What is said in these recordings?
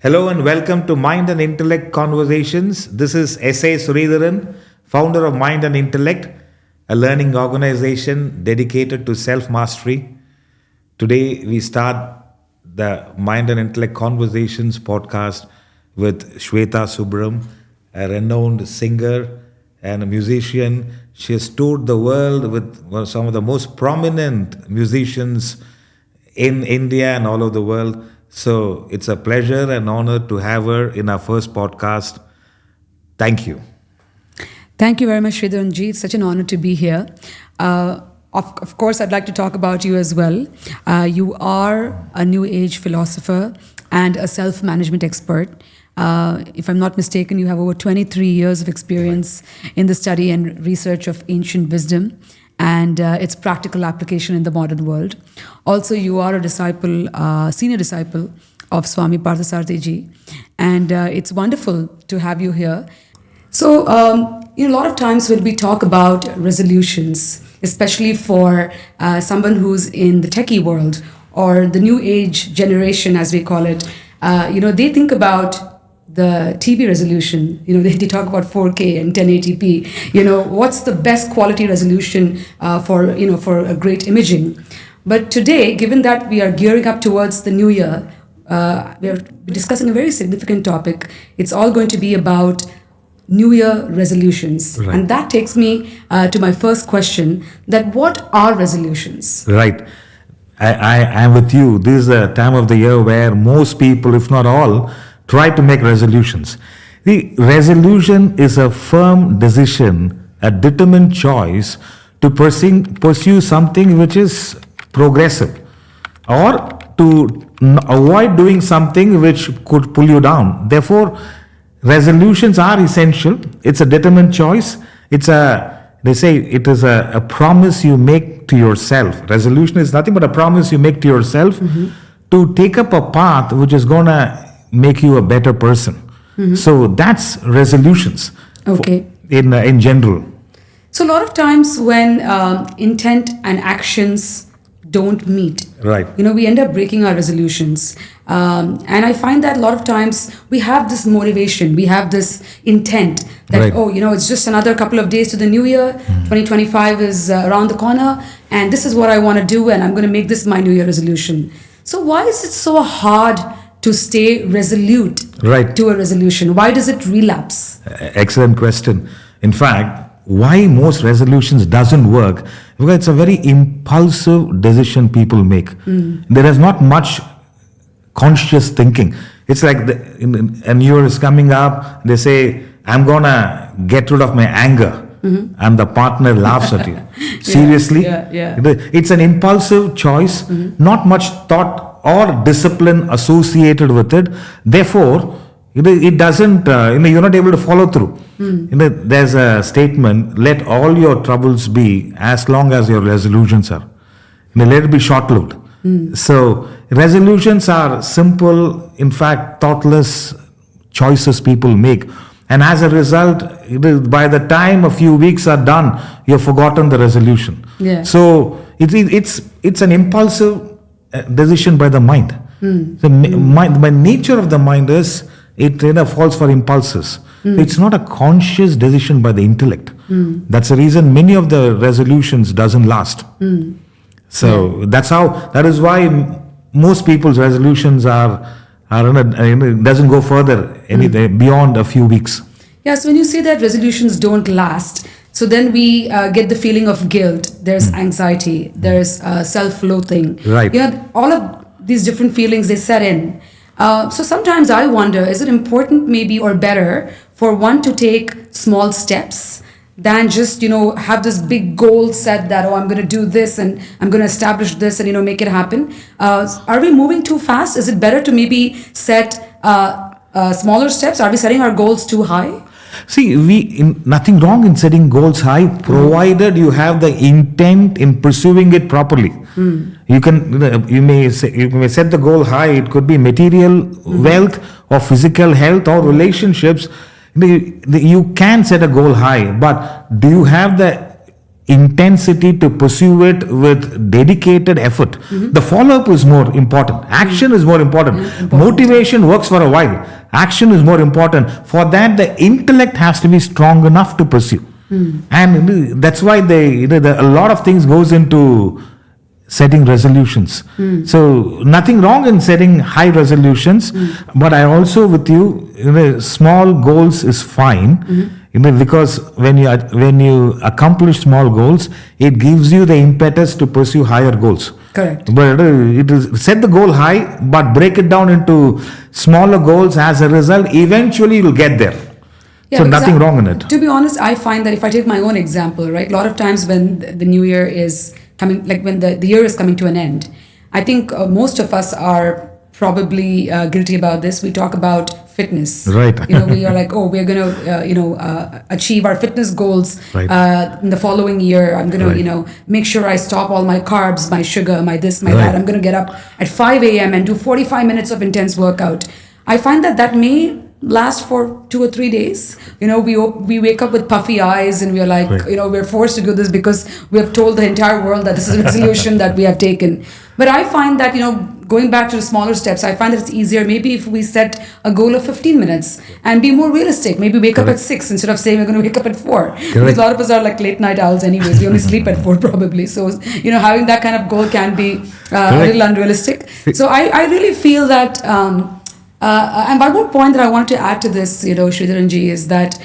Hello and welcome to Mind and Intellect Conversations. This is sasreedharan, founder of Mind and Intellect, a learning organization dedicated to self-mastery. Today we start the Mind and Intellect Conversations podcast with Shweta Subram, a renowned singer and a musician. She has toured the world with some of the most prominent musicians in India and all over the world. So it's a pleasure and honor to have her in our first podcast. Thank you. Thank you very much, Sridharan ji. It's such an honor to be here. Of course, I'd like to talk about you as well. You are a New Age philosopher and a self-management expert. If I'm not mistaken, you have over 23 years of experience in the study and research of ancient wisdom and its practical application in the modern world. Also, you are a disciple, senior disciple of Swami Parthasarathi ji, and it's wonderful to have you here. So, a lot of times when we talk about resolutions, especially for someone who's in the techie world or the new age generation, as we call it, they think about the TV resolution. They talk about 4K and 1080p. What's the best quality resolution for a great imaging? But today, given that we are gearing up towards the new year, we are discussing a very significant topic. It's all going to be about New Year resolutions. Right. And that takes me to my first question, that what are resolutions? Right. I am with you. This is a time of the year where most people, if not all, try to make resolutions. The resolution is a firm decision, a determined choice to pursue something which is progressive, or to avoid doing something which could pull you down. Therefore, resolutions are essential. It's a determined choice. They say it is a promise you make to yourself. Resolution is nothing but a promise you make to yourself to take up a path which is going to make you a better person. So that's resolutions. Okay. In general. So a lot of times when intent and actions don't meet, right? We end up breaking our resolutions. And I find that a lot of times we have this motivation, we have this intent that, right, it's just another couple of days to the new year, 2025 is around the corner, and this is what I want to do, and I'm going to make this my New Year resolution. So why is it so hard to stay resolute to a resolution? Why does it relapse? Excellent question. In fact, why most resolutions doesn't work, because it's a very impulsive decision people make. There is not much conscious thinking. It's like a new year is coming up, they say, I'm gonna get rid of my anger, and the partner laughs at you. Seriously? Yeah. It's an impulsive choice, not much thought or discipline associated with it. Therefore, it doesn't, you're not able to follow through. There's a statement, let all your troubles be as long as your resolutions are. Let it be short-lived. So resolutions are simple, in fact, thoughtless choices people make. And as a result, by the time a few weeks are done, you've forgotten the resolution. Yeah. So it's an impulsive decision by the mind. The nature of the mind is it falls for impulses. It's not a conscious decision by the intellect. That's the reason many of the resolutions doesn't last. So that is why most people's resolutions doesn't go further beyond a few weeks. Yeah, so when you say that resolutions don't last, so then we get the feeling of guilt, there's anxiety, there's self-loathing. Right. All of these different feelings, they set in. So sometimes I wonder, is it important maybe or better for one to take small steps than just, have this big goal set that, I'm going to do this and I'm going to establish this and, make it happen. Are we moving too fast? Is it better to maybe set smaller steps? Are we setting our goals too high? See, nothing wrong in setting goals high, provided you have the intent in pursuing it properly. You may set the goal high. It could be material wealth or physical health or relationships. You can set a goal high, but do you have the intensity to pursue it with dedicated effort. The follow-up is more important. Action is more important. Motivation works for a while. Action is more important. For that, the intellect has to be strong enough to pursue. And that's why a lot of things goes into setting resolutions. So nothing wrong in setting high resolutions, but I also with you, small goals is fine. Because when you accomplish small goals, it gives you the impetus to pursue higher goals. Correct. But it is set the goal high, but break it down into smaller goals. As a result, eventually you'll get there. Yeah, so nothing wrong in it. To be honest, I find that if I take my own example, right, a lot of times when the new year is coming, like when the year is coming to an end, I think most of us are probably guilty about this. We talk about fitness. Right. We are like, oh, we're going to, achieve our fitness goals Right. in the following year. I'm going to, Right. make sure I stop all my carbs, my sugar, my this, my Right. that. I'm going to get up at 5 a.m. and do 45 minutes of intense workout. I find that may last for 2 or 3 days. We wake up with puffy eyes and we are like, Right. we're forced to do this because we have told the entire world that this is a resolution that we have taken. But I find that, going back to the smaller steps, I find that it's easier maybe if we set a goal of 15 minutes and be more realistic. Maybe wake up at 6 instead of saying we're going to wake up at 4. Because a lot of us are like late night owls anyways. We only sleep at 4 probably. So, having that kind of goal can be a little unrealistic. So I really feel that... and one more point that I want to add to this, Sridharan ji, is that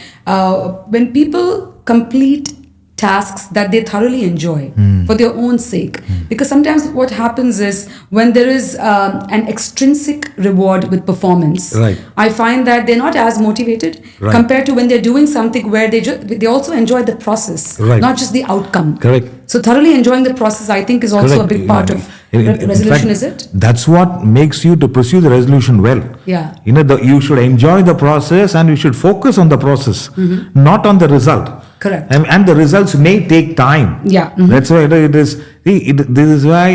when people complete tasks that they thoroughly enjoy for their own sake, because sometimes what happens is when there is an extrinsic reward with performance, Right. I find that they're not as motivated Right. compared to when they're doing something where they also enjoy the process, Right. not just the outcome. Correct. So thoroughly enjoying the process, I think, is also a big part of resolution, is it? That's what makes you to pursue the resolution well. Yeah. You should enjoy the process and you should focus on the process, not on the result. Correct. And the results may take time. Yeah. That's why it is. This is why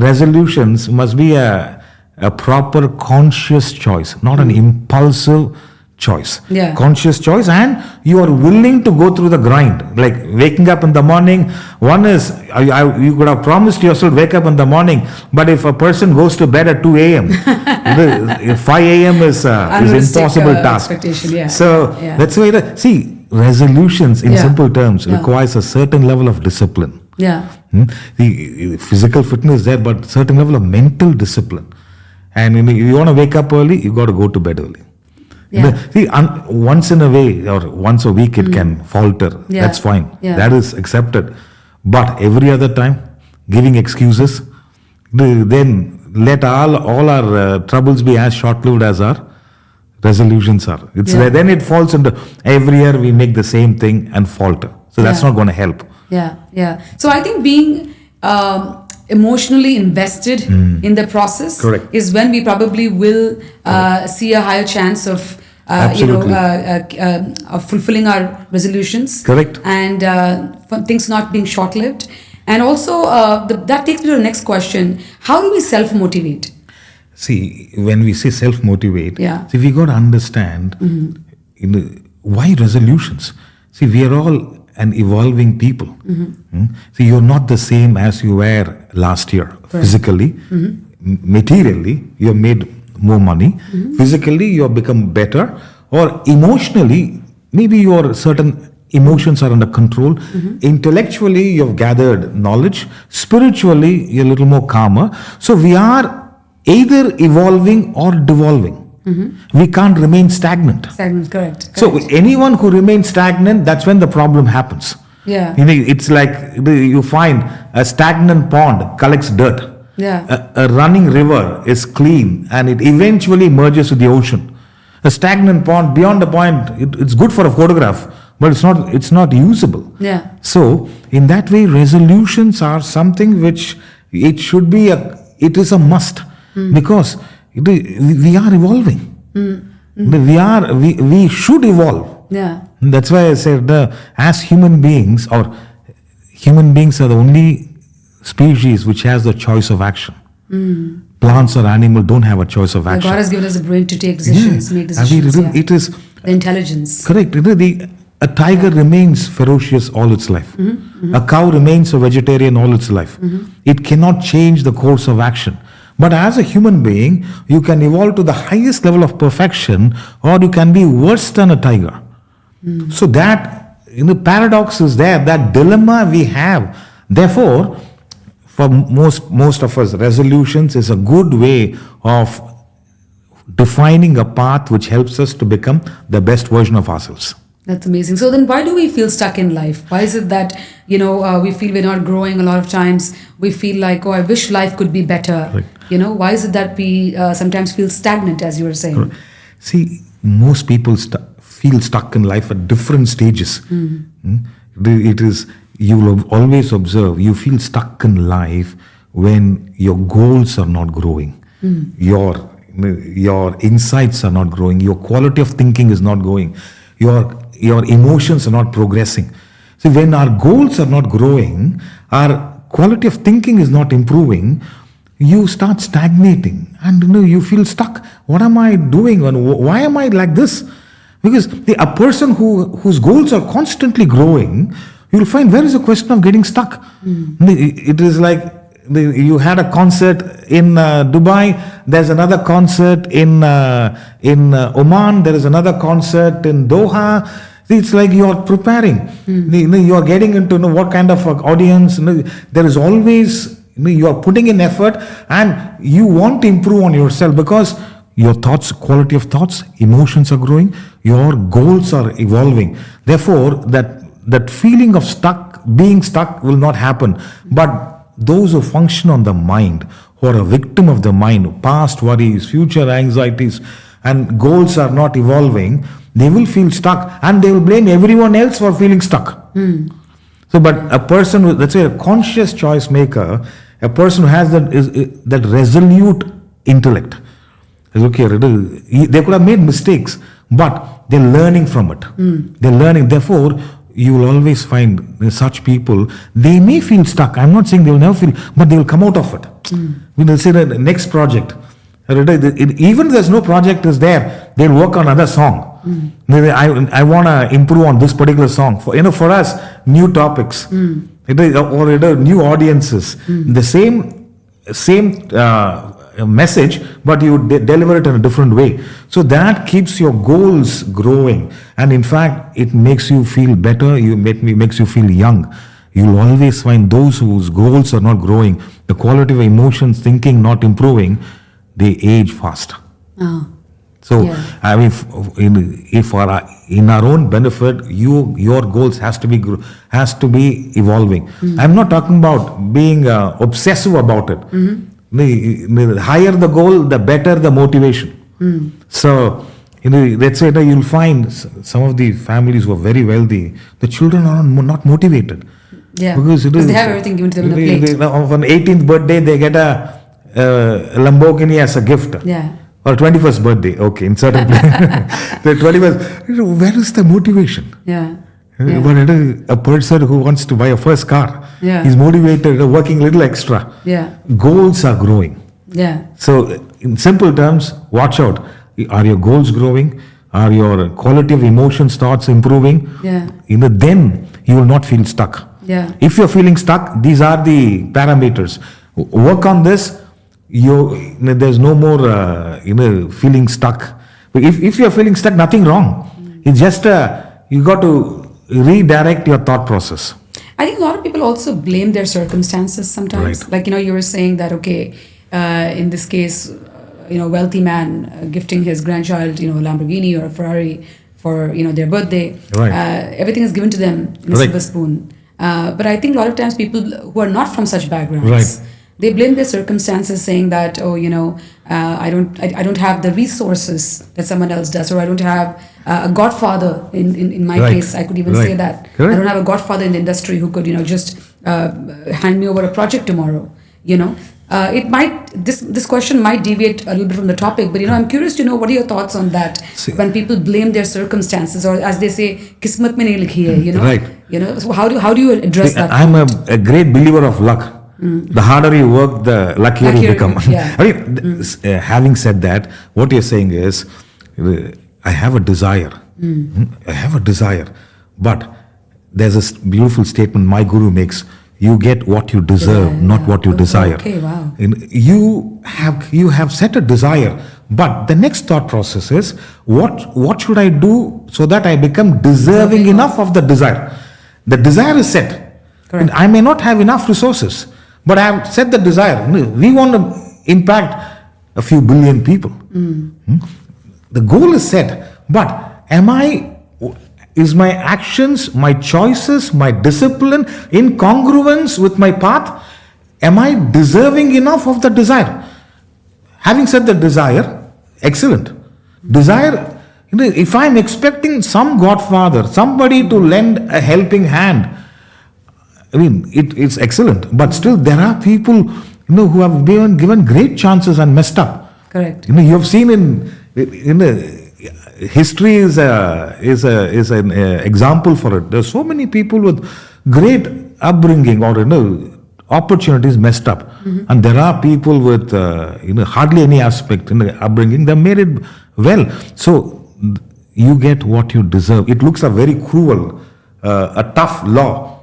resolutions must be a proper conscious choice, not an impulsive choice. Yeah. Conscious choice, and you are willing to go through the grind. Like waking up in the morning, one is you could have promised yourself wake up in the morning, but if a person goes to bed at 2 a.m., 5 a.m. is impossible task. Expectation, yeah. So Yeah. that's why resolutions in Yeah. simple terms Yeah. requires a certain level of discipline. Yeah. The physical fitness is there, but certain level of mental discipline. And if you want to wake up early, you got to go to bed early. Yeah. Once in a way or once a week it can falter. Yeah. That's fine. Yeah. That is accepted. But every other time, giving excuses, then let all our troubles be as short-lived as our resolutions are. Then it falls into every year we make the same thing and falter. So that's not going to help. Yeah. So I think being emotionally invested in the process Correct. is when we probably will see a higher chance of Absolutely. of fulfilling our resolutions. Correct. And for things not being short-lived. And also that takes me to the next question: how do we self-motivate? See, when we say self-motivate, Yeah. see, we got to understand why resolutions. See, we are all an evolving people. See, you're not the same as you were last year. Physically, materially, you have made more money. Physically, you have become better. Or emotionally, maybe your certain emotions are under control. Intellectually, you have gathered knowledge. Spiritually, you're a little more calmer. So we are either evolving or devolving. We can't remain stagnant. Stagnant, correct. So anyone who remains stagnant, that's when the problem happens. Yeah. It's like you find a stagnant pond collects dirt. Yeah. A running river is clean and it eventually merges with the ocean. A stagnant pond, beyond the point, it's good for a photograph, but it's not usable. Yeah. So in that way, resolutions are something which it is a must because we are evolving. We should evolve. Yeah. That's why I said as human beings are the only species which has the choice of action. Plants or animal don't have a choice of action. God has given us a brain to take decisions, make decisions. It is the intelligence. correct. A tiger remains ferocious all its life. A cow remains a vegetarian all its life. It cannot change the course of action. But as a human being, you can evolve to the highest level of perfection, or you can be worse than a tiger. So that paradox is there, that dilemma we have. Therefore, for most of us, resolutions is a good way of defining a path which helps us to become the best version of ourselves. That's amazing. So then why do we feel stuck in life? Why is it that, we feel we're not growing a lot of times? We feel like, I wish life could be better. Right. Why is it that we sometimes feel stagnant, as you were saying? Right. See, most people feel stuck in life at different stages. It is, you will always observe, you feel stuck in life when your goals are not growing. Your insights are not growing. Your quality of thinking is not growing. Your emotions are not progressing. See, when our goals are not growing, our quality of thinking is not improving, you start stagnating and you feel stuck. What am I doing and why am I like this? Because a person whose goals are constantly growing, you'll find where is the question of getting stuck? It is like you had a concert in Dubai, there's another concert in Oman, there is another concert in Doha. It's like you are preparing. You are getting into what kind of audience. There is always, you are putting in effort and you want to improve on yourself because your thoughts, quality of thoughts, emotions are growing, your goals are evolving. Therefore, that feeling of being stuck will not happen. But those who function on the mind, who are a victim of the mind, past worries, future anxieties, and goals are not evolving, they will feel stuck and they will blame everyone else for feeling stuck. So, but a person, let's say a conscious choice maker, a person who has that resolute intellect, is okay, they could have made mistakes, but they're learning from it. They're learning. Therefore, you will always find such people, they may feel stuck. I'm not saying they will never feel, but they will come out of it. We will say the next project. Even if there's no project is there, they'll work on another song. I want to improve on this particular song. For us, new topics, or new audiences. The same message, but you deliver it in a different way. So that keeps your goals growing, and in fact, it makes you feel better. Makes you feel young. You'll always find those whose goals are not growing, the quality of emotions, thinking not improving, they age fast. So, yeah. I mean, if in our own benefit, your goals has to be evolving. I'm not talking about being obsessive about it. The higher the goal, the better the motivation. So, let's say that you'll find some of the families who are very wealthy, the children are not motivated. Yeah, because they have everything given to them in a plate. On 18th birthday, they get a Lamborghini as a gift. Yeah. Or 21st birthday, okay, in certain the 21st, where is the motivation? Yeah. But a person who wants to buy a first car, he's motivated, working a little extra. Yeah. Goals are growing. Yeah. So, in simple terms, watch out. Are your goals growing? Are your quality of emotions, thoughts improving? Yeah. Then you will not feel stuck. Yeah. If you're feeling stuck, these are the parameters. Work on this. There's no more feeling stuck. If you're feeling stuck, nothing wrong. It's just you got to redirect your thought process. I think a lot of people also blame their circumstances sometimes. Right. Like you were saying that in this case, wealthy man gifting his grandchild a Lamborghini or a Ferrari for their birthday. Right. Everything is given to them in a silver spoon. But I think a lot of times people who are not from such backgrounds. Right. They blame their circumstances, saying that, I don't have the resources that someone else does, or I don't have a godfather. In my case, I could even say that. Correct. I don't have a godfather in the industry who could, just hand me over a project tomorrow. It might this question might deviate a little bit from the topic, but I'm curious to know what are your thoughts on that. When people blame their circumstances, or as they say, "Kismat mein nahi likhi hai," Right. So how do you address that? I'm a great believer of luck. The harder you work, the luckier you become. Yeah. I mean, having said that, what you're saying is, I have a desire. I have a desire, But there's a beautiful statement my guru makes: you get what you deserve, not what you desire. Okay, wow. You have set a desire, but the next thought process is what should I do so that I become deserving enough of the desire? The desire is set. Correct. I may not have enough resources, but I have set the desire. We want to impact a few billion people. The goal is set, but is my actions, my choices, my discipline in congruence with my path? Am I deserving enough of the desire? Having said the desire, excellent. Desire, if I'm expecting some godfather, somebody to lend a helping hand, it's excellent. But still, there are people, who have been given great chances and messed up. Correct. You have seen in history is an example for it. There's so many people with great upbringing or opportunities messed up, and there are people with hardly any aspect in the upbringing. They made it well. So you get what you deserve. It looks a very cruel, a tough law.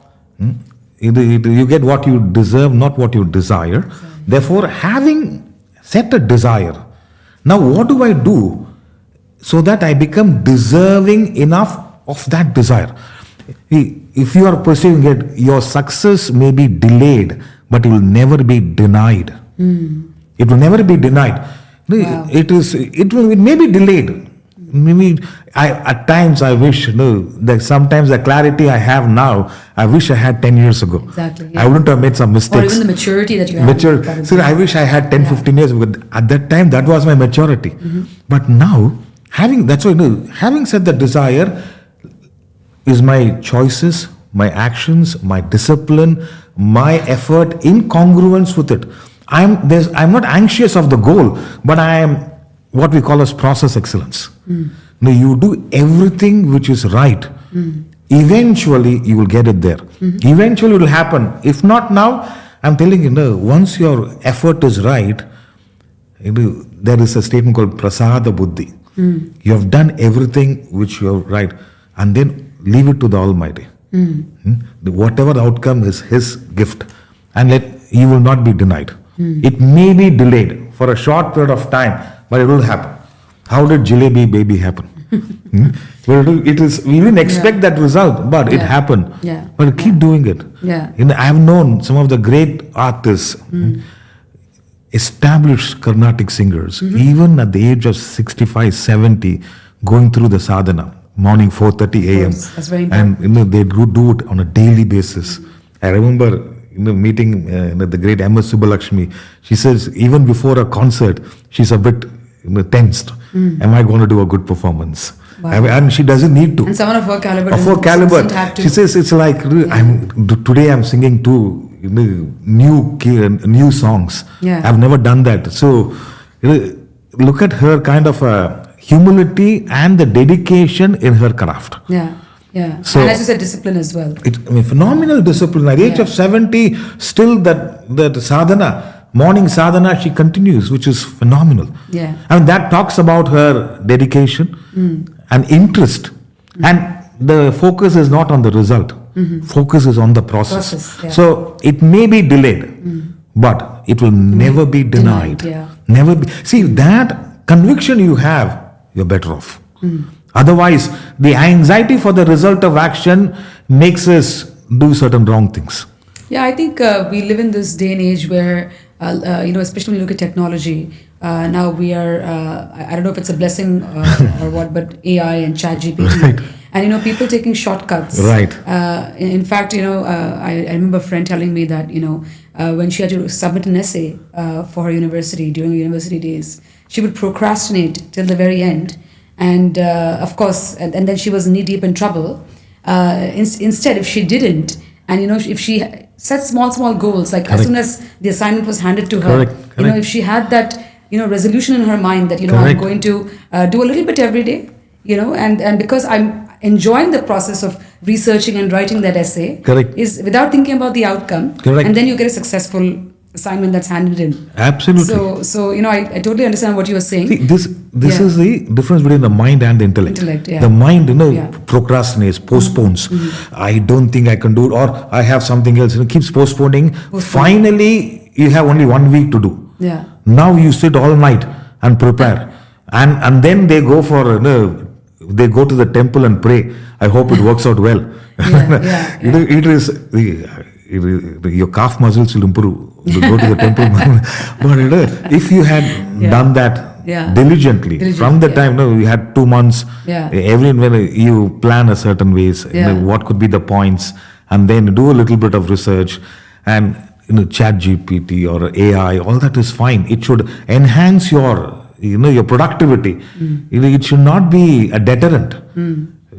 You get what you deserve, not what you desire. Exactly. Therefore, having set a desire, now what do I do so that I become deserving enough of that desire? If you are pursuing it, your success may be delayed, but it will never be denied. It will never be denied. Wow. It may be delayed. Maybe at times I wish that sometimes the clarity I have now, I wish I had 10 years ago. Exactly. Yeah. I wouldn't have made some mistakes. Or even the maturity that you have. So I wish I had 10, 15 years ago. At that time, that was my maturity. But now, having said the desire is my choices, my actions, my discipline, my effort in congruence with it. I'm not anxious of the goal, but I am what we call as process excellence. Now you do everything which is right. Eventually you will get it there. Eventually it will happen. If not now, I'm telling you, once your effort is right, there is a statement called prasada buddhi. You have done everything which you are right, and then leave it to the Almighty. Whatever the outcome is His gift, and He will not be denied. It may be delayed for a short period of time, but it will happen. How did Jalebi Baby happen? We didn't expect that result, but it happened. But keep doing it. I have known some of the great artists, established Carnatic singers, even at the age of 65, 70, going through the sadhana, morning 4:30 a.m. That's very important. And they do it on a daily basis. I remember meeting the great M.S. Subbalakshmi. She says even before a concert, she's a bit tensed. Am I going to do a good performance? Wow. And she doesn't need to. And someone of her caliber doesn't have to. She says it's like today I'm singing two new songs. I've never done that. So look at her kind of humility and the dedication in her craft. So, and as you said, discipline as well. Phenomenal discipline. At the age of 70, still that sadhana, morning sadhana, she continues, which is phenomenal. And that talks about her dedication and interest. And the focus is not on the result. Focus is on the process. So it may be delayed, but it will never be denied. Never be. See, that conviction you have, you're better off. Otherwise, the anxiety for the result of action makes us do certain wrong things. I think we live in this day and age where, especially when you look at technology, now we are, I don't know if it's a blessing or what, but AI and ChatGPT. Right. And, people taking shortcuts. Right. In fact, I remember a friend telling me that, when she had to submit an essay for her university during her university days, she would procrastinate till the very end. And of course, and then she was knee deep in trouble. Instead, if she didn't, and if she set small goals, like as soon as the assignment was handed to her, if she had that resolution in her mind that I'm going to do a little bit every day, and because I'm enjoying the process of researching and writing that essay, is without thinking about the outcome, and then you get a successful assignment that's handed in. Absolutely. So I totally understand what you were saying. See, This is the difference between the mind and the intellect. Yeah. The mind, Yeah. procrastinates, postpones. I don't think I can do it, or I have something else. Keeps postponing. Finally, you have only 1 week to do. Yeah. Now you sit all night and prepare, and then they go for they go to the temple and pray. I hope it works out well. It is your calf muscles will improve. You go to the temple, but if you had done that diligently from the time you had 2 months, every when you plan a certain ways, what could be the points, and then do a little bit of research, and chat GPT or AI, all that is fine. It should enhance your your productivity. It should not be a deterrent.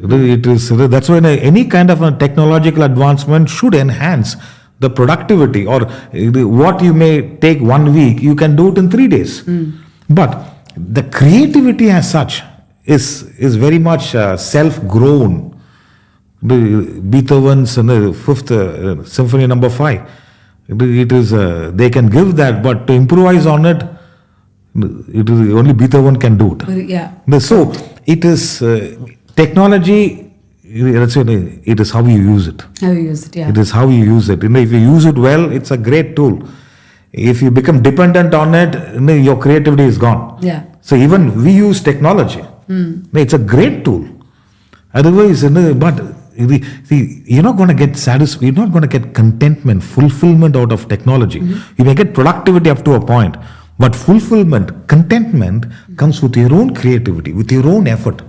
It is, that's why any kind of a technological advancement should enhance the productivity, or what you may take 1 week, you can do it in 3 days. But the creativity as such is very much self-grown. Beethoven's Fifth Symphony number 5. It is they can give that, but to improvise on it, it is only Beethoven can do it. Yeah. So it is technology. Let's say it is how you use it. How you use it, yeah. It is how you use it. If you use it well, it's a great tool. If you become dependent on it, your creativity is gone. Yeah. So even we use technology. It's a great tool. Otherwise, but see, you're not going to get satisfied. You're not going to get contentment, fulfillment out of technology. You may get productivity up to a point, but fulfillment, contentment comes with your own creativity, with your own effort.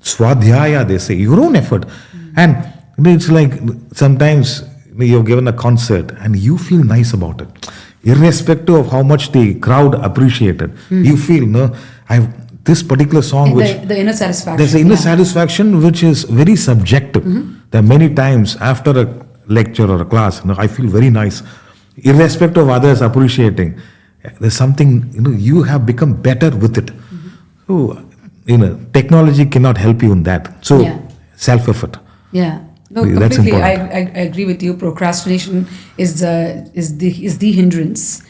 Swadhyaya, they say, your own effort. And it's like sometimes you're given a concert and you feel nice about it, irrespective of how much the crowd appreciated. You feel, this particular song, the inner satisfaction. There's an inner satisfaction which is very subjective. There are many times after a lecture or a class, I feel very nice, irrespective of others appreciating. There's something, you have become better with it. So, technology cannot help you in that. So, self-effort. Yeah. No, That's completely. important. I agree with you. Procrastination is the hindrance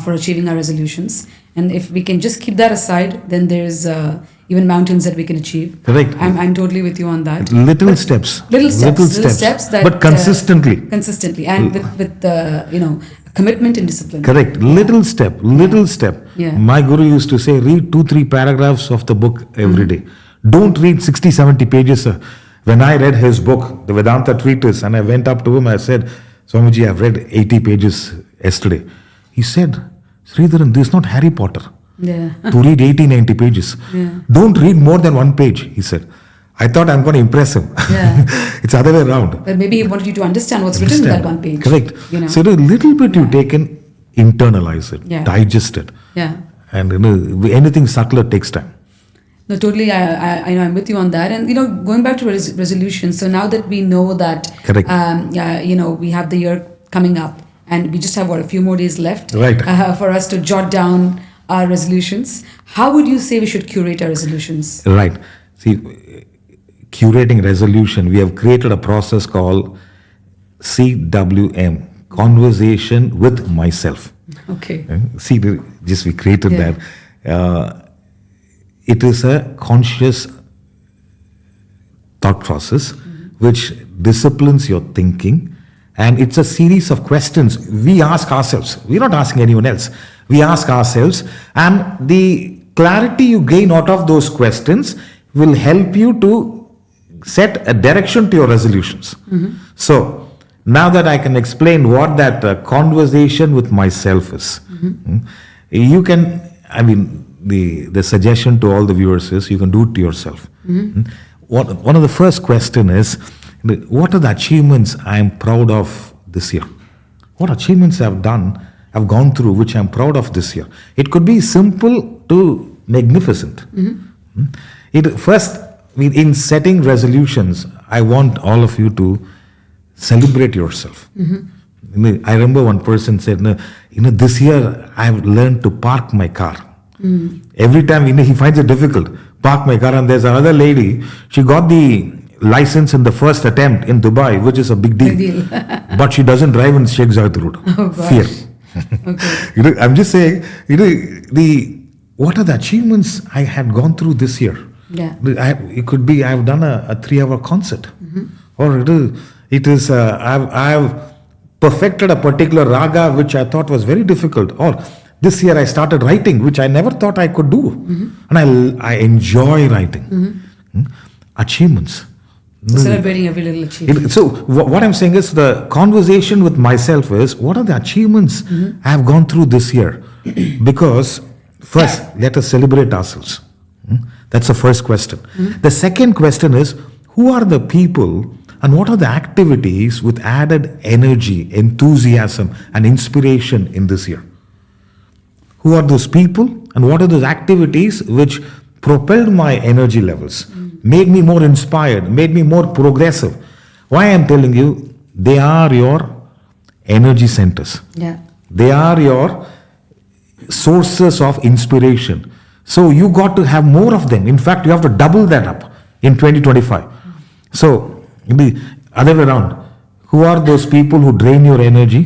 for achieving our resolutions. And if we can just keep that aside, then there's even mountains that we can achieve. Correct. I'm totally with you on that. Little steps. Little steps that, but consistently. Consistently, and with commitment and discipline. Correct. Little step. Yeah. My guru used to say, read 2-3 paragraphs of the book every day. Don't read 60-70 pages. When I read his book, the Vedanta treatise, and I went up to him, I said, Swamiji, I've read 80 pages yesterday. He said, Sridharan, this is not Harry Potter. Yeah. To read 80-90 pages. Yeah. Don't read more than 1 page, he said. I thought I'm going to impress him. Yeah. It's the other way around. But maybe he wanted you to understand what's written in that 1 page. Correct. So a little bit you take in, internalize it, digest it. Yeah. And anything subtler takes time. No, totally. I know I'm with you on that. And going back to resolutions. So now that we know that, correct. We have the year coming up, and we just have a few more days left, right, for us to jot down our resolutions. How would you say we should curate our resolutions? Right. See, curating resolution, we have created a process called CWM, conversation with myself. Okay. See, we created that. It is a conscious thought process which disciplines your thinking, and it's a series of questions we ask ourselves. We're not asking anyone else. We ask ourselves, and the clarity you gain out of those questions will help you to set a direction to your resolutions. So, now that I can explain what that conversation with myself is, you can, the suggestion to all the viewers is you can do it to yourself. One of the first question is, what are the achievements I am proud of this year? What achievements I've gone through, which I'm proud of this year? It could be simple to magnificent. First, in setting resolutions, I want all of you to celebrate yourself. I remember one person said, this year I've learned to park my car. Every time he finds it difficult, park my car. And there's another lady, she got the license in the first attempt in Dubai, which is a big deal. But she doesn't drive in Sheikh Zayed Road. Oh, gosh. Fear. Okay. I'm just saying, what are the achievements I had gone through this year? Yeah. It could be I've done a 3-hour concert, or I've perfected a particular raga which I thought was very difficult, or this year I started writing which I never thought I could do, and I enjoy writing. Achievements. So celebrating every little achievement. So what I'm saying is the conversation with myself is what are the achievements I have gone through this year? Because first, let us celebrate ourselves. That's the first question. The second question is who are the people and what are the activities with added energy, enthusiasm and inspiration in this year? Who are those people and what are those activities which propelled my energy levels, made me more inspired, made me more progressive? Why I'm telling you, they are your energy centers. Yeah. They are your sources of inspiration. So you got to have more of them. In fact, you have to double that up in 2025. So the other way around, who are those people who drain your energy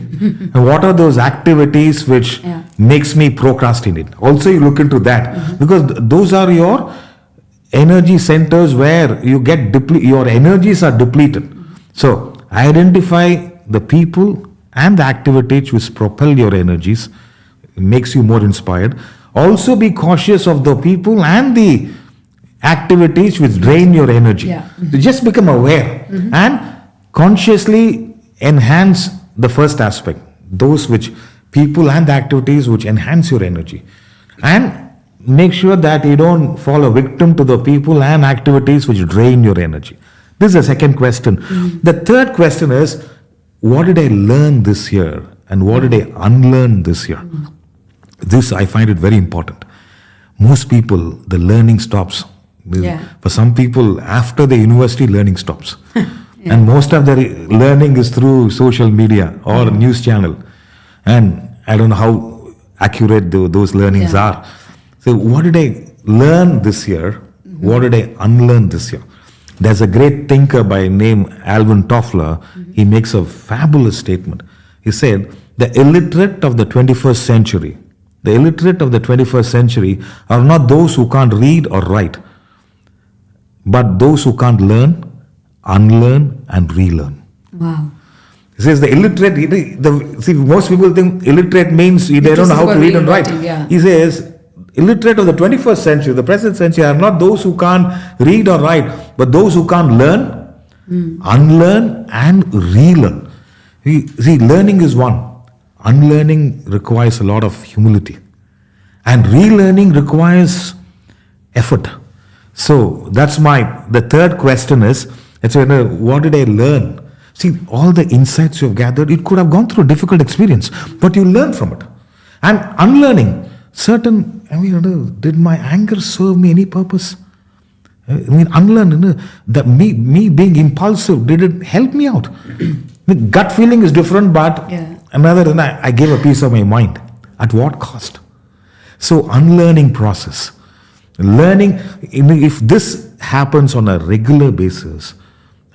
and what are those activities which makes me procrastinate? Also you look into that because those are your energy centers where you get your energies are depleted. So identify the people and the activities which propel your energies, makes you more inspired. Also be cautious of the people and the activities which drain your energy. So just become aware and consciously enhance the first aspect, those which people and the activities which enhance your energy, and make sure that you don't fall a victim to the people and activities which drain your energy. This is the second question. The third question is, what did I learn this year and what did I unlearn this year? This I find it very important. Most people, the learning stops. For some people, after the university, learning stops. And most of their learning is through social media or news channel. And I don't know how accurate those learnings are. So what did I learn this year? What did I unlearn this year? There's a great thinker by name Alvin Toffler. He makes a fabulous statement. He said, the illiterate of the 21st century, are not those who can't read or write, but those who can't learn, unlearn and relearn. Wow. He says the illiterate, most people think illiterate means they don't know how to read and write. He says, illiterate of the 21st century, the present century, are not those who can't read or write, but those who can't learn, unlearn and relearn. See, learning is one. Unlearning requires a lot of humility. And relearning requires effort. So that's the third question is, what did I learn? See, all the insights you've gathered, it could have gone through a difficult experience, but you learn from it. And unlearning, did my anger serve me any purpose? Unlearn, that me being impulsive, did it help me out? The gut feeling is different, but I gave a piece of my mind. At what cost? So unlearning process. Learning, if this happens on a regular basis,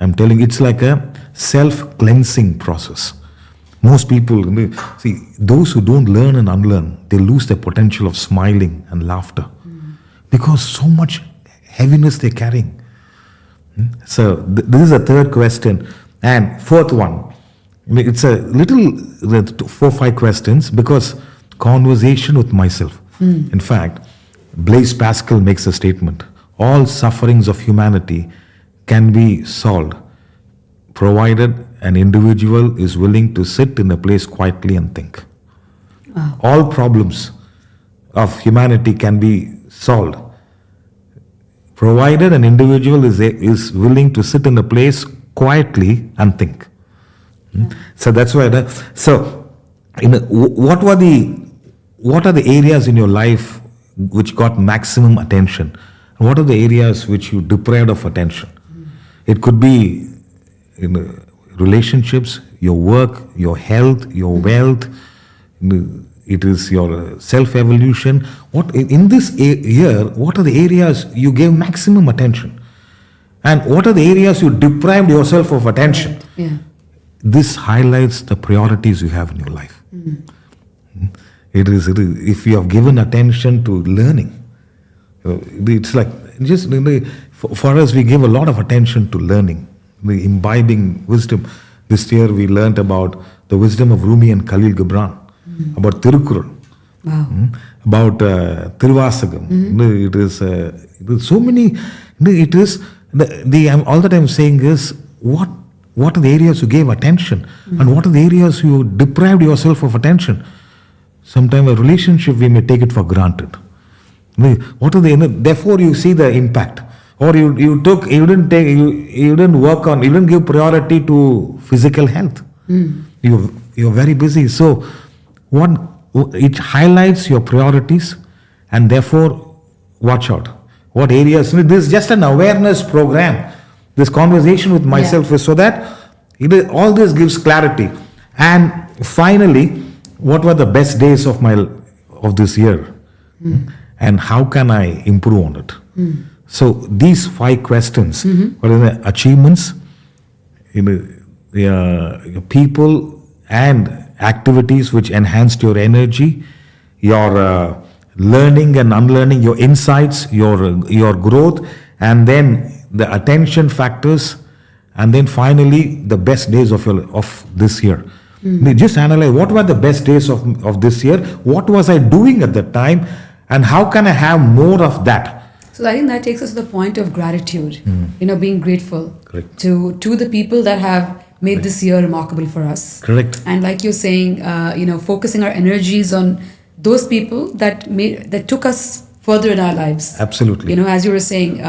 I'm telling you, it's like a self-cleansing process. Most people, see, those who don't learn and unlearn, they lose their potential of smiling and laughter because so much heaviness they're carrying. So this is the third question. And fourth one, it's a little 4-5 questions because conversation with myself. In fact, Blaise Pascal makes a statement. All sufferings of humanity can be solved provided an individual is willing to sit in a place quietly and think. Wow. All problems of humanity can be solved provided an individual is willing to sit in a place quietly and think. So that's why. What are the areas in your life which got maximum attention? What are the areas which you deprived of attention? It could be in relationships, your work, your health, your wealth. It is your self-evolution. What in this year? What are the areas you gave maximum attention, and what are the areas you deprived yourself of attention? This highlights the priorities you have in your life. It is. If you have given attention to learning, it's like just for us, we give a lot of attention to learning, the imbibing wisdom. This year we learnt about the wisdom of Rumi and Khalil Gibran, about Tirukkural, about Tiruvasagam. It is so many. It is all that I'm saying is what are the areas you gave attention, and what are the areas you deprived yourself of attention. Sometimes a relationship we may take it for granted. What are therefore you see the impact, or you didn't work on, you didn't give priority to physical health. You're very busy. So it highlights your priorities, and therefore watch out. What areas? This is just an awareness program. This conversation with myself is so that all this gives clarity. And finally, what were the best days of this year? And how can I improve on it? So these 5 questions: what are the achievements, your people and activities which enhanced your energy, your learning and unlearning, your insights, your growth, and then the attention factors, and then finally the best days of this year. Just analyze what were the best days of this year, what was I doing at that time, and how can I have more of that. So I think that takes us to the point of gratitude, being grateful. Correct. to the people that have made this year remarkable for us. Correct. And like you're saying, focusing our energies on those people that took us further in our lives. Absolutely. As you were saying,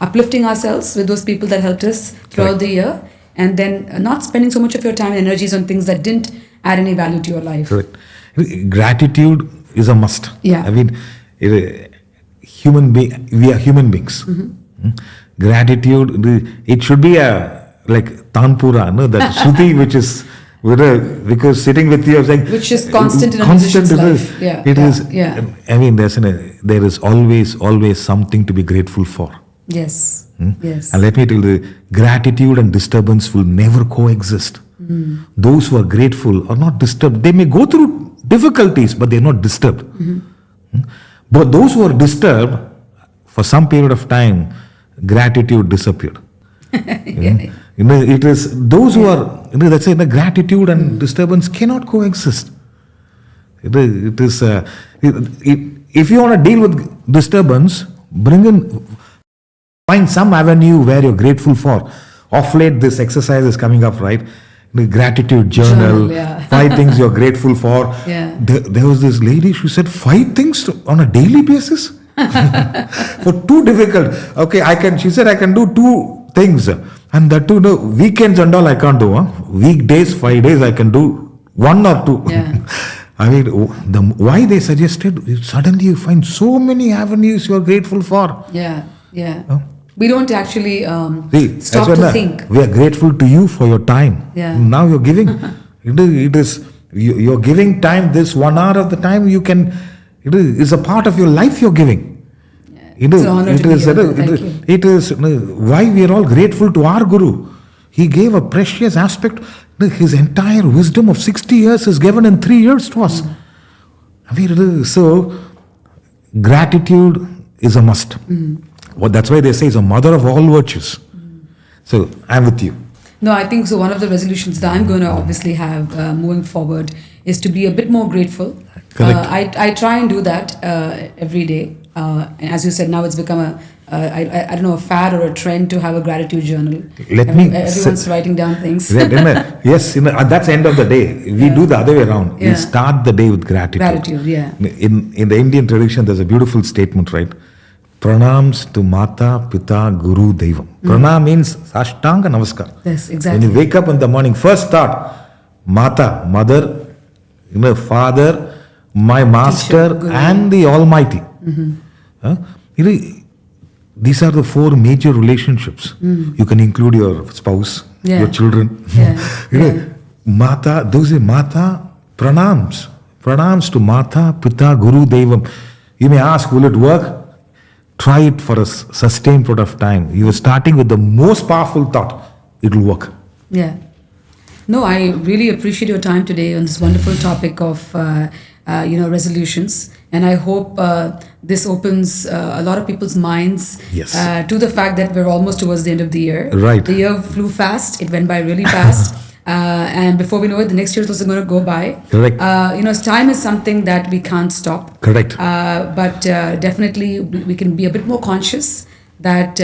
uplifting ourselves with those people that helped us throughout the year, and then not spending so much of your time and energies on things that didn't add any value to your life. Correct. Gratitude is a must. Yeah. I mean, we are human beings. Gratitude, it should be like Tanpura, no? That Shruti, which is because sitting with you, I was like, which is constant in a musician's life. It is. I mean, there is always something to be grateful for. Yes. Yes. And let me tell you, gratitude and disturbance will never coexist. Those who are grateful are not disturbed. They may go through difficulties, but they're not disturbed. But those who are disturbed, for some period of time, gratitude disappeared. It is those who are, let's say, gratitude and disturbance cannot coexist. It is if you want to deal with disturbance, find some avenue where you're grateful for. Of late, this exercise is coming up, right? The gratitude journal, 5 things you're grateful for. There was this lady, she said 5 things on a daily basis. For too difficult. Okay, she said I can do 2 things. And that too, weekends and all I can't do. Weekdays, 5 days, I can do 1 or 2. I mean, why they suggested, suddenly you find so many avenues you're grateful for. We don't actually stop to think. We are grateful to you for your time. Now you're giving. You're giving time, this 1 hour of the time you can, it is a part of your life you're giving. It is why we are all grateful to our Guru. He gave a precious aspect. His entire wisdom of 60 years is given in 3 years to us. I mean, so gratitude is a must. That's why they say it's a mother of all virtues. So I'm with you. No, I think so. One of the resolutions that I'm going to obviously have moving forward is to be a bit more grateful. Correct. I try and do that every day. And as you said, now it's become I don't know, a fad or a trend to have a gratitude journal. Everyone's writing down things. Yes, that's the end of the day. We do the other way around. We start the day with gratitude. In the Indian tradition, there's a beautiful statement, right? Pranams to Mata, Pita, Guru, Devam. Pranam means Ashtanga Namaskar. Yes, exactly. When you wake up in the morning, first thought, Mata, mother, father, my master, Teacher, and the Almighty. These are the 4 major relationships. You can include your spouse, your children. Mata, those are Mata, pranams. Pranams to Mata, Pita, Guru, Devam. You may ask, will it work? Try it for a sustained period of time. You are starting with the most powerful thought. It will work. No, I really appreciate your time today on this wonderful topic of resolutions. And I hope this opens a lot of people's minds Yes. to the fact that we're almost towards the end of the year. Right. The year flew fast. It went by really fast. And before we know it, the next year is also going to go by. Correct. Time is something that we can't stop. Correct. But definitely we can be a bit more conscious that,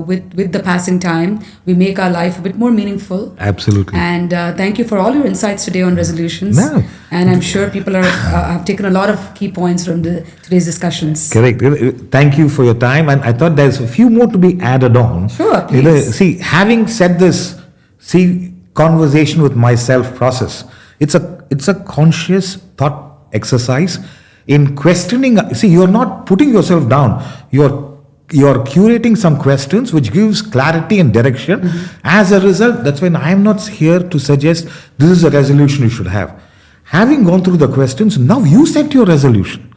with the passing time, we make our life a bit more meaningful. Absolutely. And thank you for all your insights today on resolutions. No. And I'm sure people have taken a lot of key points from today's discussions. Correct. Thank you for your time. And I thought there's a few more to be added on. Sure, please. Having said this, conversation with myself process. It's a conscious thought exercise in questioning. You're not putting yourself down. You're curating some questions which gives clarity and direction. Mm-hmm. As a result, that's when I'm not here to suggest this is a resolution you should have. Having gone through the questions, now you set your resolution.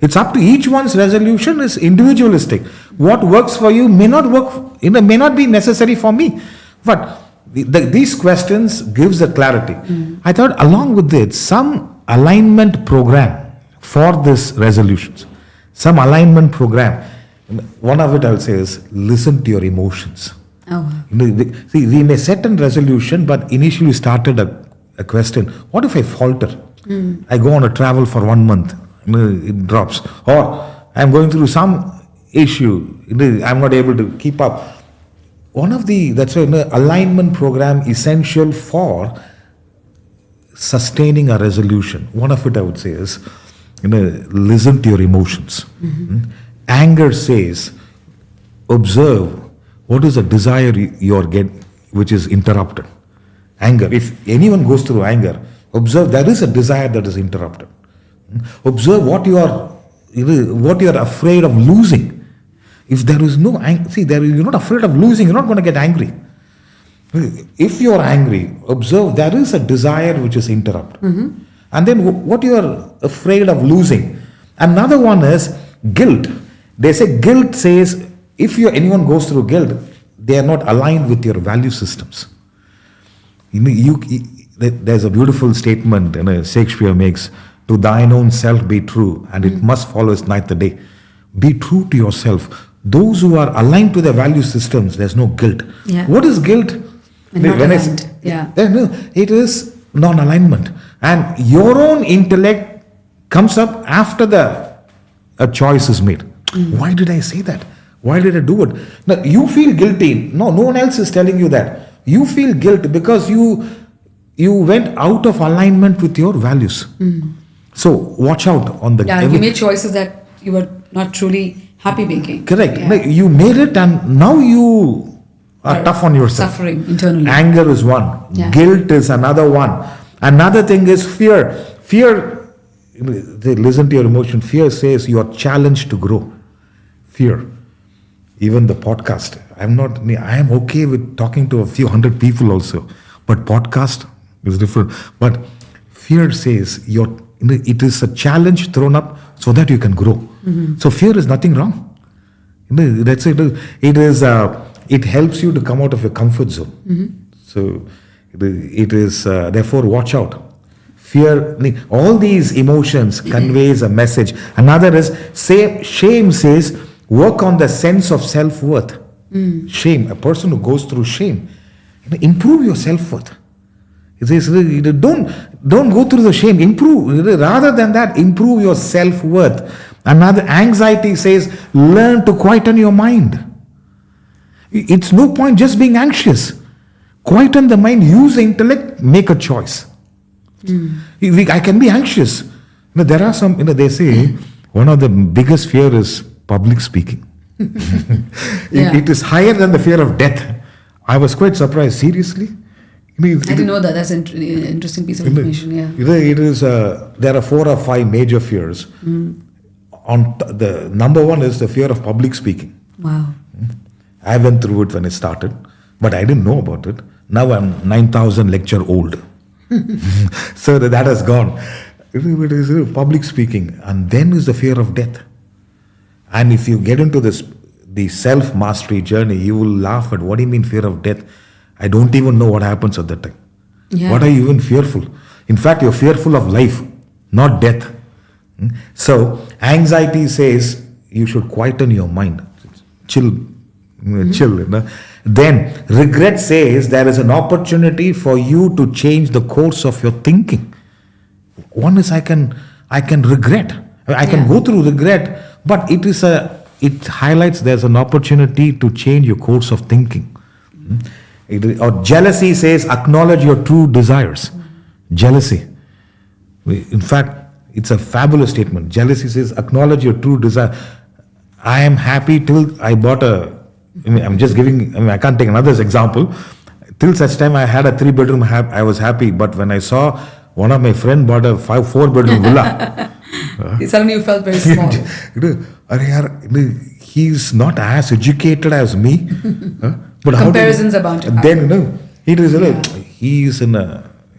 It's up to each one's resolution is individualistic. What works for you may not work, may not be necessary for me. But these questions gives the clarity. I thought along with it, some alignment program for these resolutions. Some alignment program. One of it I'll say is listen to your emotions. Oh, wow. We may set a resolution, but initially started a question. What if I falter? I go on a travel for 1 month, it drops. Or I'm going through some issue, I'm not able to keep up. That's why alignment program essential for sustaining a resolution. One of it I would say is, listen to your emotions. Anger says, observe what is a desire you're getting, which is interrupted. Anger, if anyone goes through anger, observe there is a desire that is interrupted. Observe what you are afraid of losing. If there is no you're not afraid of losing, you're not going to get angry. If you're angry, observe there is a desire which is interrupted. And then what you are afraid of losing. Another one is guilt. They say guilt says if anyone goes through guilt, they are not aligned with your value systems. There's a beautiful statement Shakespeare makes, to thine own self be true, and it must follow its night the day. Be true to yourself. Those who are aligned to their value systems, there's no guilt. Yeah. What is guilt? It is non-alignment. And your own intellect comes up after a choice is made. Why did I say that? Why did I do it? Now, you feel guilty. No one else is telling you that. You feel guilt because you went out of alignment with your values. So watch out on the... Yeah, you made choices that you were not truly happy making. Correct. Yeah. You made it and now you are tough on yourself. Suffering internally. Anger is one. Yeah. Guilt is another one. Another thing is fear. Fear, listen to your emotion. Fear says you are challenged to grow. Fear. Even the podcast. I am okay with talking to a few hundred people also. But podcast is different. But fear says it is a challenge thrown up so that you can grow. So fear is nothing wrong. That's it. It helps you to come out of your comfort zone. So it is therefore watch out. Fear, all these emotions conveys a message. Another is shame says work on the sense of self-worth. Shame, a person who goes through shame, improve your self-worth. It says don't go through the shame, improve. Rather than that, improve your self-worth. Another anxiety says learn to quieten your mind. It's no point just being anxious. Quieten the mind, use the intellect, make a choice. I can be anxious. There are some, they say one of the biggest fear is public speaking. It is higher than the fear of death. I was quite surprised. Seriously? I didn't know that. That's an interesting piece of information. Yeah. It is. There are 4 or 5 major fears. The number one is the fear of public speaking. Wow. I went through it when it started, but I didn't know about it. Now I'm 9,000 lecture old. So that has gone. It is public speaking. And then is the fear of death. And if you get into the self-mastery journey, you will laugh at what do you mean fear of death? I don't even know what happens at that time. Yeah. What are you even fearful? In fact, you're fearful of life, not death. So anxiety says you should quieten your mind, chill, chill. Then regret says there is an opportunity for you to change the course of your thinking. One is I can regret, I can go through regret, but it highlights there's an opportunity to change your course of thinking. Or jealousy says acknowledge your true desires. Jealousy, in fact, it's a fabulous statement. Jealousy says acknowledge your true desire. I am happy till I bought I'm just giving, I can't take another example. Till such time I had a 3-bedroom, I was happy. But when I saw one of my friend bought a 4-bedroom villa. Suddenly you felt very small. He's not as educated as me. But comparisons are bound to happen. Then, it is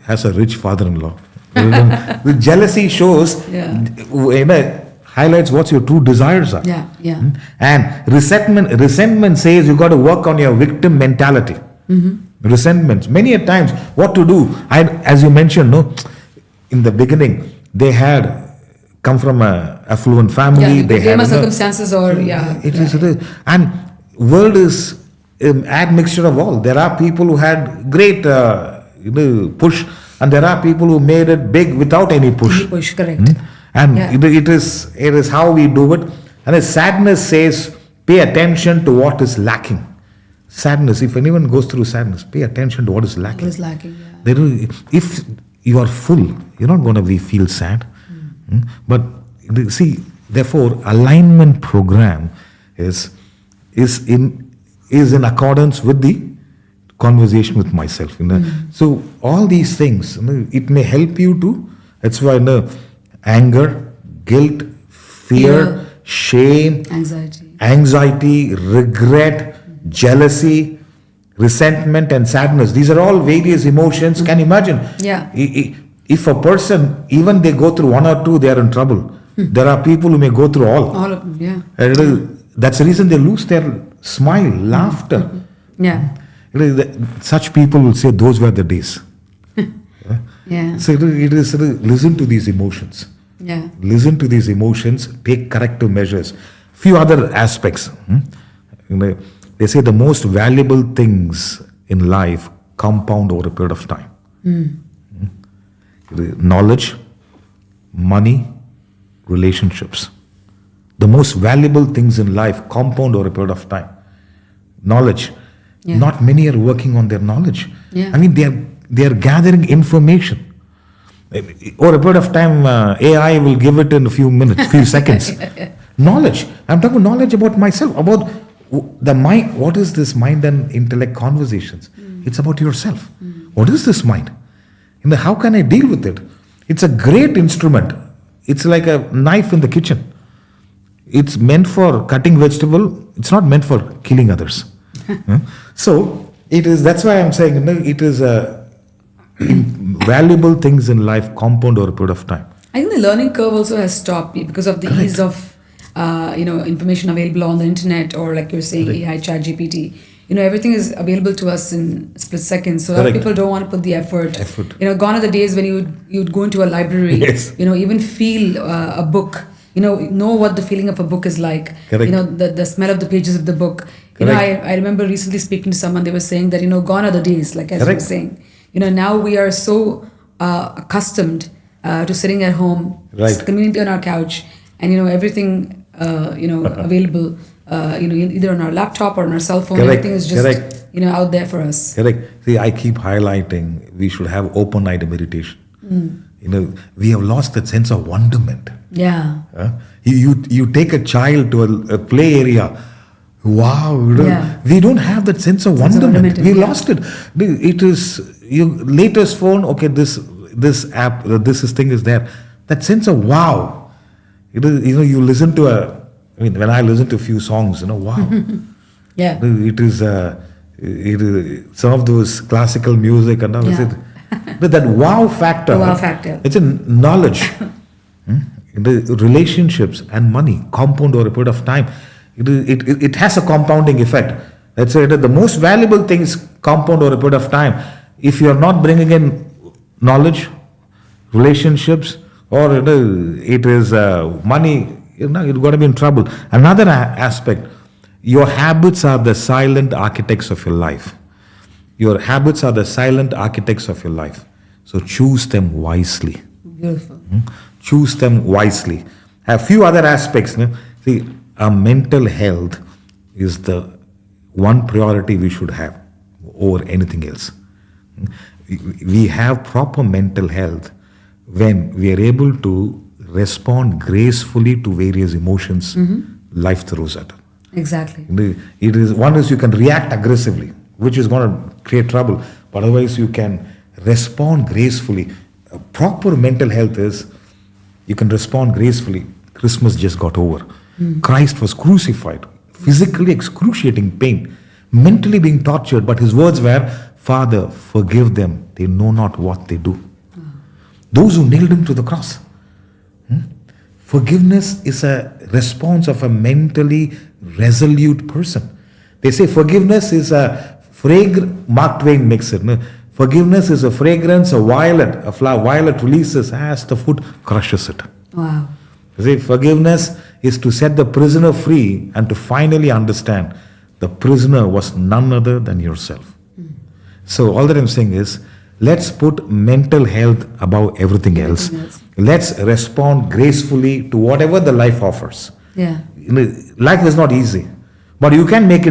has a rich father-in-law. The jealousy shows, highlights what your true desires are. And resentment says you got to work on your victim mentality. Resentments. Many a times, what to do? As you mentioned, in the beginning, they had come from a affluent family. They had circumstances and world is admixture of all. There are people who had great push, and there are people who made it big without any push. Correct. And it is how we do it. And sadness says pay attention to what is lacking. Sadness, if anyone goes through sadness, pay attention to what is lacking. What is lacking, If you are full, you're not going to feel sad. But see, therefore, alignment program is in accordance with the conversation with myself. So all these things, it may help you to. That's why anger, guilt, fear, shame, anxiety, regret, jealousy, resentment, and sadness. These are all various emotions. Can you imagine? If a person, even they go through one or two, they are in trouble. There are people who may go through all. All of them, That's the reason they lose their smile, laughter. Such people will say those were the days. So it is listen to these emotions. Listen to these emotions, take corrective measures. Few other aspects. They say the most valuable things in life compound over a period of time. Knowledge, money, relationships. The most valuable things in life compound over a period of time. Knowledge. Not many are working on their knowledge. I mean, they are gathering information. Over a period of time, AI will give it in a few minutes, few seconds. Knowledge. I'm talking knowledge about myself, about the mind. What is this mind and intellect conversations? It's about yourself. What is this mind? How can I deal with it? It's a great instrument. It's like a knife in the kitchen. It's meant for cutting vegetable. It's not meant for killing others. So it is. That's why I'm saying it is valuable things in life compound over a period of time. I think the learning curve also has stopped because of the ease of information available on the internet, or like you're saying, AI, chat GPT. Everything is available to us in split seconds. So a lot of people don't want to put the effort. Gone are the days when you'd go into a library. Even feel a book. Know what the feeling of a book is like. The smell of the pages of the book. I remember recently speaking to someone. They were saying that gone are the days, like as you were saying. Now we are so accustomed to sitting at home, conveniently on our couch, and everything available. Either on our laptop or on our cell phone. Everything is just out there for us. See, I keep highlighting we should have open-eyed meditation. We have lost that sense of wonderment. You take a child to a play area. Wow, we don't have that sense of wonderment. We lost it. It is your latest phone. Okay, this app, this thing is there. That sense of wow. It is, you listen to when I listen to a few songs, wow. It is some of those classical music and all. But that wow factor. It's a knowledge. The relationships and money compound over a period of time. It has a compounding effect. Let's say that the most valuable things compound over a period of time. If you are not bringing in knowledge, relationships, or it is money, you're going to be in trouble. Another aspect, your habits are the silent architects of your life. Your habits are the silent architects of your life. So choose them wisely. Beautiful. Choose them wisely. A few other aspects. See, our mental health is the one priority we should have over anything else. We have proper mental health when we are able to respond gracefully to various emotions life throws at us. Exactly. It is one is you can react aggressively, which is going to create trouble, but otherwise you can respond gracefully. Proper mental health is you can respond gracefully. Christmas just got over. Christ was crucified, physically excruciating pain, mentally being tortured, but his words were, Father, forgive them, they know not what they do. Those who nailed him to the cross. Forgiveness is a response of a mentally resolute person. They say forgiveness is a fragrance, Mark Twain makes it. No? Forgiveness is a fragrance, a flower, violet releases as the foot crushes it. Wow. You see, forgiveness is to set the prisoner free and to finally understand the prisoner was none other than yourself. So all that I'm saying is, let's put mental health above everything else. Let's respond gracefully to whatever the life offers. Yeah. Life is not easy, but you can make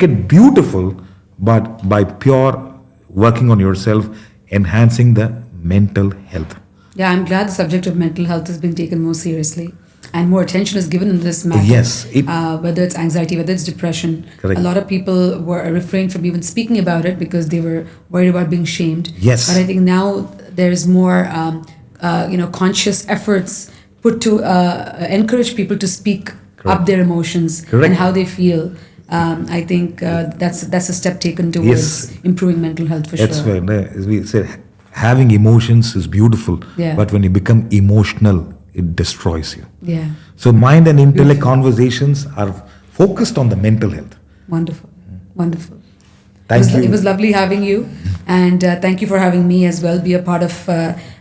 it beautiful, but by pure working on yourself, enhancing the mental health. Yeah, I'm glad the subject of mental health is being taken more seriously and more attention is given in this matter. Yes. Whether it's anxiety, whether it's depression. Correct. A lot of people were refrained from even speaking about it because they were worried about being shamed. Yes. But I think now there's more, conscious efforts put to encourage people to speak up their emotions and how they feel. I think that's a step taken towards improving mental health for That's sure. why as we say, having emotions is beautiful, but when you become emotional, it destroys you. Yeah. So mind and intellect conversations are focused on the mental health. Wonderful. Wonderful. Thank you. It was lovely having you, and thank you for having me as well. Be a part of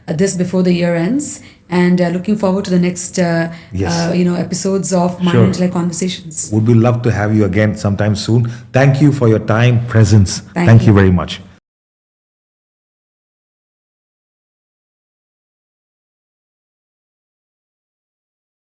this before the year ends, and looking forward to the next episodes of Mind and Intellect Conversations. Would we love to have you again sometime soon. Thank you for your time, presence. Thank you very much.